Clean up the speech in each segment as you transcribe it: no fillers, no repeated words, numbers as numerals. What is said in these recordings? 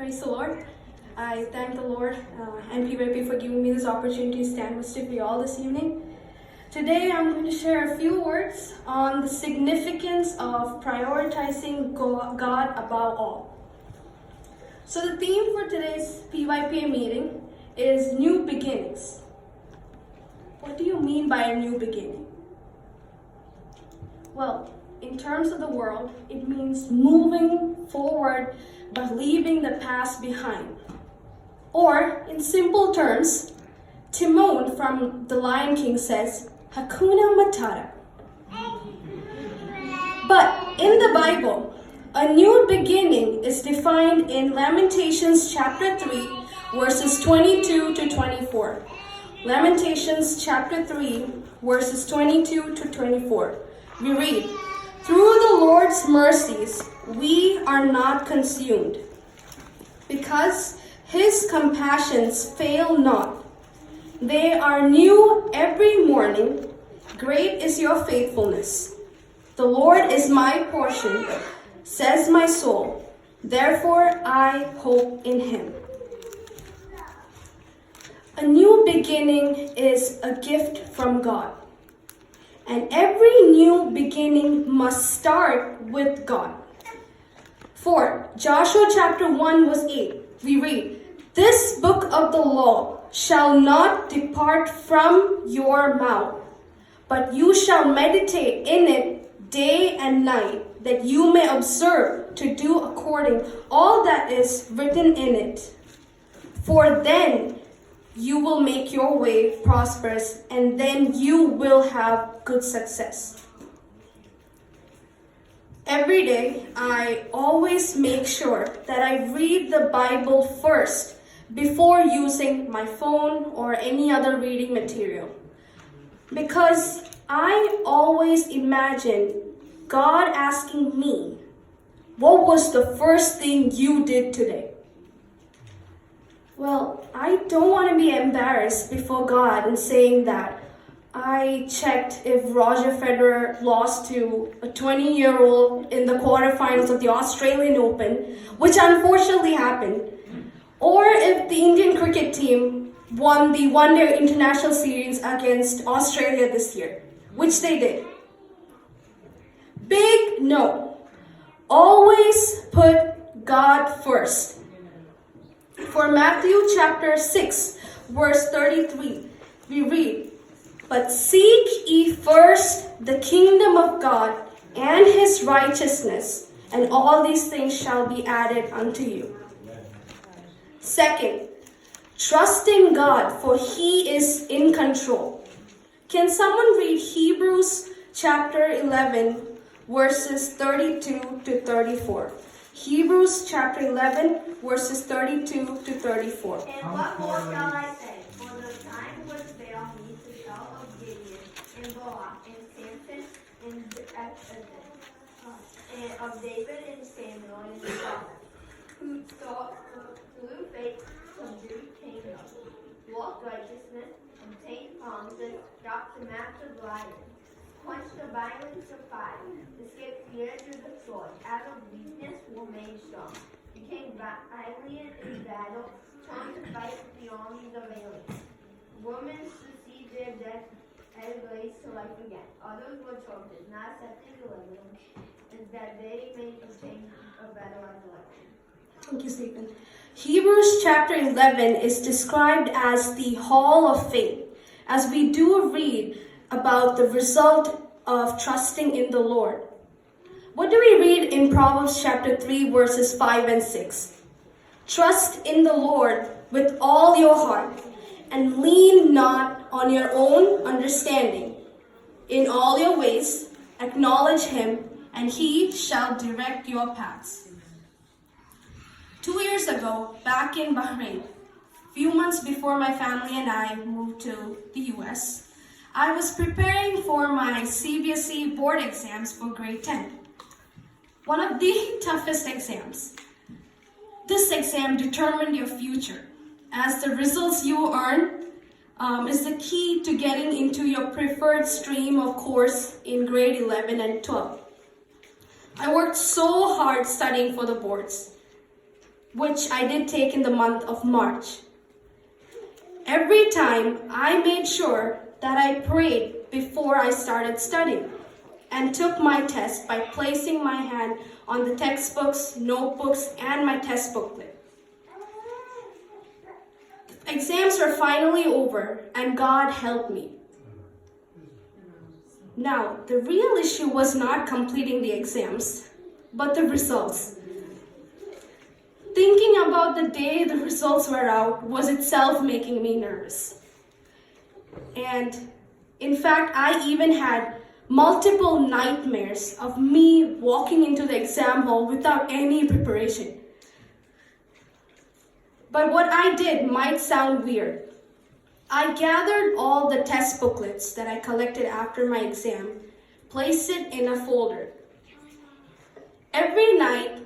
Praise the Lord. I thank the Lord and PYP for giving me this opportunity to stand with you all this evening. Today I'm going to share a few words on the significance of prioritizing God above all. So the theme for today's PYPA meeting is new beginnings. What do you mean by a new beginning? Well, in terms of the world, it means moving forward but leaving the past behind. Or, in simple terms, Timon from The Lion King says, Hakuna Matata. But in the Bible, a new beginning is defined in Lamentations chapter 3, verses 22 to 24. Lamentations chapter 3, verses 22 to 24. We read, "Through the Lord's mercies, we are not consumed, because his compassions fail not. They are new every morning. Great is your faithfulness. The Lord is my portion, says my soul. Therefore I hope in him." A new beginning is a gift from God. And every new beginning must start with God. For Joshua chapter 1 verse 8, we read, "This book of the law shall not depart from your mouth, but you shall meditate in it day and night, that you may observe to do according all that is written in it. For then you will make your way prosperous, and then you will have good success." Every day, I always make sure that I read the Bible first before using my phone or any other reading material. Because I always imagine God asking me, "What was the first thing you did today?" Well, I don't want to be embarrassed before God in saying that I checked if Roger Federer lost to a 20-year-old in the quarterfinals of the Australian Open, which unfortunately happened, or if the Indian cricket team won the one-day international series against Australia this year, which they did. Big no. Always put God first. For Matthew chapter 6, verse 33, we read, "But seek ye first the kingdom of God and his righteousness, and all these things shall be added unto you." Second, trust in God, for he is in control. Can someone read Hebrews chapter 11, verses 32 to 34? Hebrews chapter 11, verses 32 to 34. "And what more shall I say? For the time would fail me to tell of Gideon, and Barak, and Samson, and Jephthah, and of David, and Samuel, and the prophets, who through faith subdued kingdoms, walked righteousness, obtained promises, dropped the mouths of lions, quenched the violence of fire, escaped the edge of the sword, out of weakness were made strong, became valiant in battle, turned to fight with the armies of aliens. Women succeed their death and raised to life again. Others were tortured, not accepting deliverance, and that they may obtain a better resurrection." Thank you, Stephen. Hebrews chapter 11 is described as the hall of faith, as we do read about the result of trusting in the Lord. What do we read in Proverbs chapter 3, verses 5 and 6? "Trust in the Lord with all your heart, and lean not on your own understanding. In all your ways acknowledge him, and he shall direct your paths." 2 years ago, back in Bahrain, few months before my family and I moved to the US, I was preparing for my CBSE board exams for grade 10. One of the toughest exams. This exam determined your future, as the results you earn is the key to getting into your preferred stream of course in grade 11 and 12. I worked so hard studying for the boards. which I did take in the month of March. Every time I made sure that I prayed before I started studying and took my test by placing my hand on the textbooks, notebooks, and my test booklet. Exams were finally over and God helped me. Now, the real issue was not completing the exams, but the results. Thinking about the day the results were out was itself making me nervous. And in fact, I even had multiple nightmares of me walking into the exam hall without any preparation. But what I did might sound weird. I gathered all the test booklets that I collected after my exam, placed it in a folder. Every night,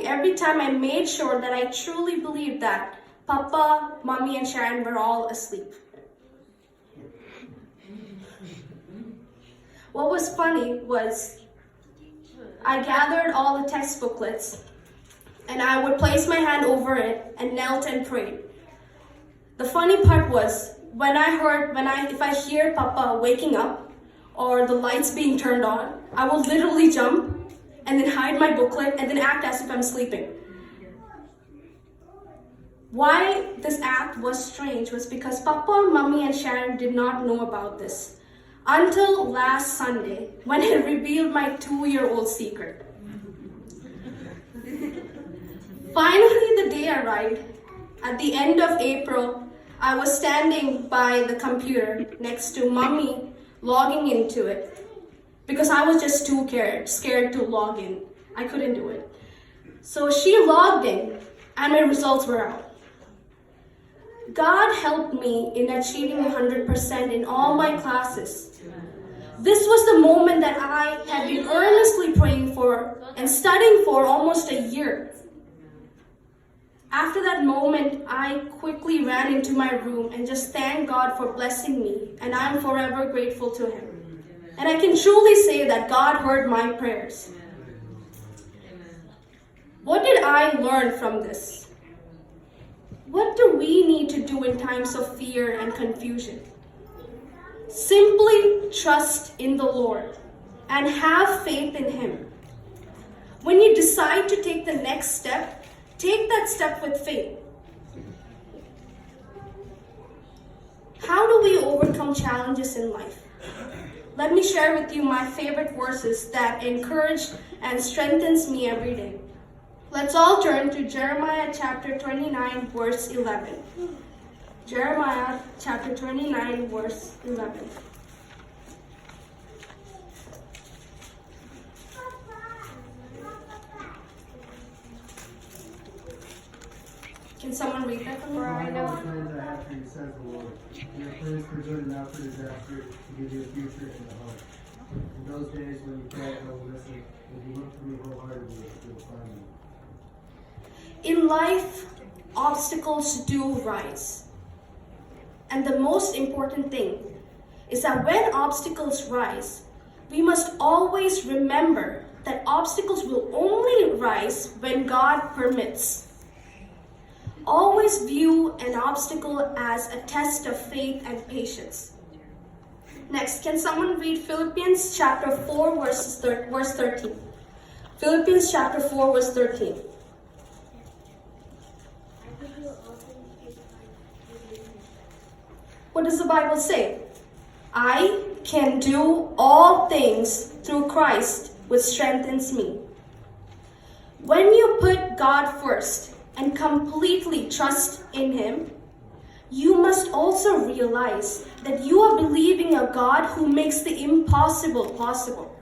every time I made sure that I truly believed that Papa, Mommy, and Sharon were all asleep. What was funny was I gathered all the text booklets and I would place my hand over it and knelt and prayed. The funny part was if I hear Papa waking up or the lights being turned on, I will literally jump and then hide my booklet and then act as if I'm sleeping. Why this act was strange was because Papa, Mommy, and Sharon did not know about this until last Sunday when I revealed my 2-year-old secret. Finally, the day arrived. At the end of April, I was standing by the computer next to Mommy, logging into it because I was just too scared to log in. I couldn't do it. So she logged in and my results were out. God helped me in achieving 100% in all my classes. This was the moment that I had been earnestly praying for and studying for almost a year. After that moment, I quickly ran into my room and just thanked God for blessing me, and I'm forever grateful to Him. And I can truly say that God heard my prayers. What did I learn from this? What do we need to do in times of fear and confusion? Simply trust in the Lord and have faith in Him. When you decide to take the next step, take that step with faith. How do we overcome challenges in life? Let me share with you my favorite verses that encourage and strengthens me every day. Let's all turn to Jeremiah chapter 29, verse 11. Jeremiah chapter 29, verse 11. Can someone read that for me? For I know the plans I have for you, says the Lord. They are plans for good and not for disaster, to give you a future and a hope. In those days when you pray, I will listen. If you look for me wholeheartedly, you will find me. In life, obstacles do rise. And the most important thing is that when obstacles rise, we must always remember that obstacles will only rise when God permits. Always view an obstacle as a test of faith and patience. Next, can someone read Philippians chapter 4, verse 13? Philippians chapter 4, verse 13. What does the Bible say? I can do all things through Christ, which strengthens me. When you put God first and completely trust in Him, you must also realize that you are believing a God who makes the impossible possible.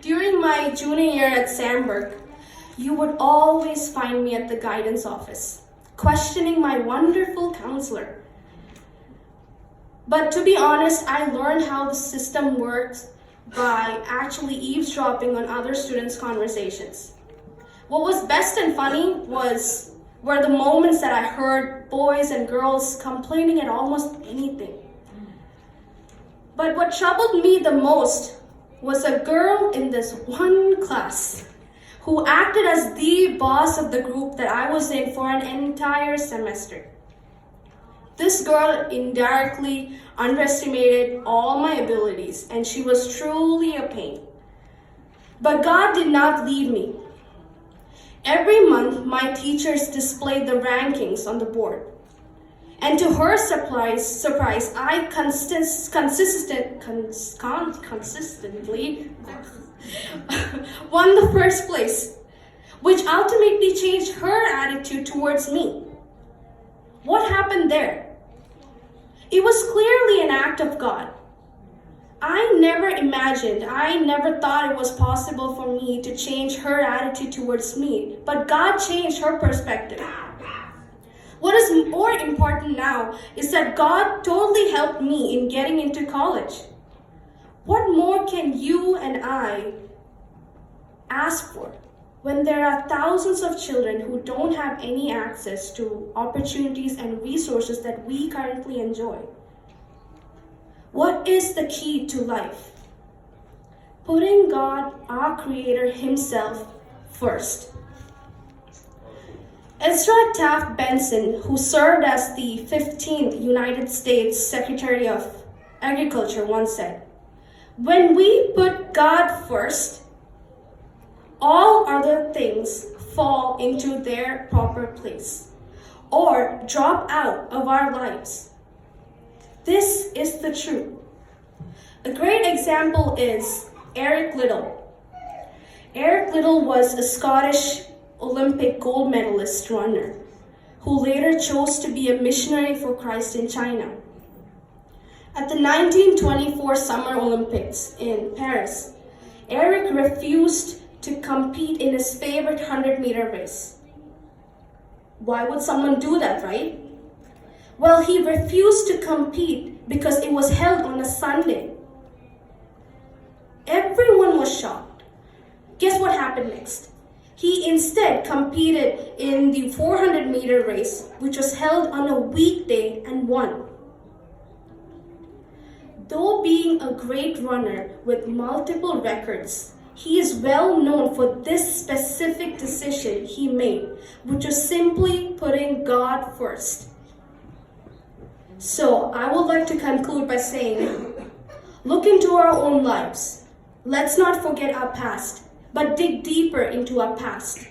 During my junior year at Sandberg, you would always find me at the guidance office, questioning my wonderful counselor. But to be honest, I learned how the system works by actually eavesdropping on other students' conversations. What was best and funny were the moments that I heard boys and girls complaining at almost anything. But what troubled me the most was a girl in this one class who acted as the boss of the group that I was in for an entire semester. This girl indirectly underestimated all my abilities, and she was truly a pain. But God did not leave me. Every month, my teachers displayed the rankings on the board. And to her surprise, I consistently won the first place, which ultimately changed her attitude towards me. What happened there? It was clearly an act of God. I never thought it was possible for me to change her attitude towards me, but God changed her perspective. What is more important now is that God totally helped me in getting into college. What more can you and I ask for when there are thousands of children who don't have any access to opportunities and resources that we currently enjoy? What is the key to life? Putting God, our Creator Himself, first. Ezra Taft Benson, who served as the 15th United States Secretary of Agriculture, once said, "When we put God first, all other things fall into their proper place or drop out of our lives." This is the truth. A great example is Eric Liddell. Eric Liddell was a Scottish Olympic gold medalist runner who later chose to be a missionary for Christ in China. At the 1924 Summer Olympics in Paris, Eric refused to compete in his favorite 100-meter race. Why would someone do that, right? Well, he refused to compete because it was held on a Sunday. Everyone was shocked. Guess what happened next? He instead competed in the 400-meter race, which was held on a weekday, and won. Though being a great runner with multiple records, he is well known for this specific decision he made, which was simply putting God first. So, I would like to conclude by saying, look into our own lives. Let's not forget our past, but dig deeper into our past.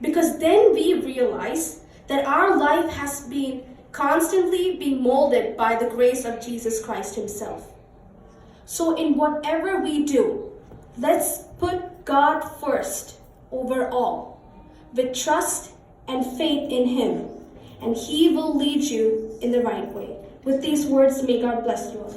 Because then we realize that our life has been constantly being molded by the grace of Jesus Christ Himself. So in whatever we do, let's put God first over all, with trust and faith in Him, and He will lead you in the right way. With these words, may God bless you all.